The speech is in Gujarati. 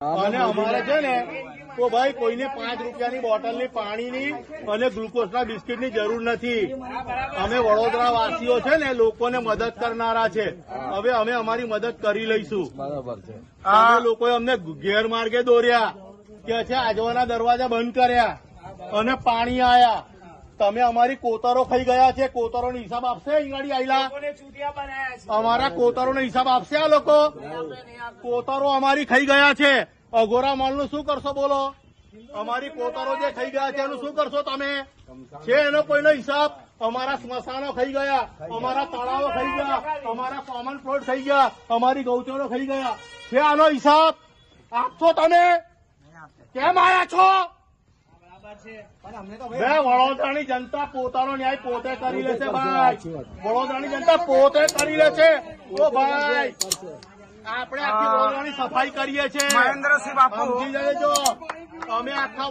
અને અમારે છે ને તો ભાઈ કોઈને 5 રૂપિયાની બોટલની પાણીની અને ગ્લુકોઝના બિસ્કીટની જરૂર નથી. અમે વડોદરા વાસીઓ છે ને લોકોને મદદ કરનારા છે. હવે અમે અમારી મદદ કરી લઈશું. બરાબર છે. આ લોકોએ અમને ગેરમાર્ગે દોર્યા કે છે આજવાના દરવાજા બંધ કર્યા અને પાણી આયા. તમે અમારી કોતરો ખાઈ ગયા છે. કોતરોનો હિસાબ આપશે ઈંગાડી આયલા? અમારા કોતરોનો હિસાબ આપશે આ લોકો? કોતરો અમારી ખાઈ ગયા છે. અઘોરા માલનું શું કરશો બોલો? અમારી કોતરો જે ખાઈ ગયા છે એનું શું કરશો તમે? છે એનો કોઈનો હિસાબ? અમારા સ્મશાનો ખાઈ ગયા, અમારા તળાવો ખાઈ ગયા, અમારા કોમન પ્લોટ ખાઈ ગયા, અમારી ગૌચરો ખાઈ ગયા. છે આનો હિસાબ? આપશો તમે? કેમ આયા છો? વડોદરાની જનતા પોતાનો ન્યાય પોતે કરી લેશે ભાઈ. વડોદરાની જનતા પોતે કરી લેશે. ઓ ભાઈ આપણે આખી વડોદરાની સફાઈ કરીએ છીએ. સમજી જજો અમે આખા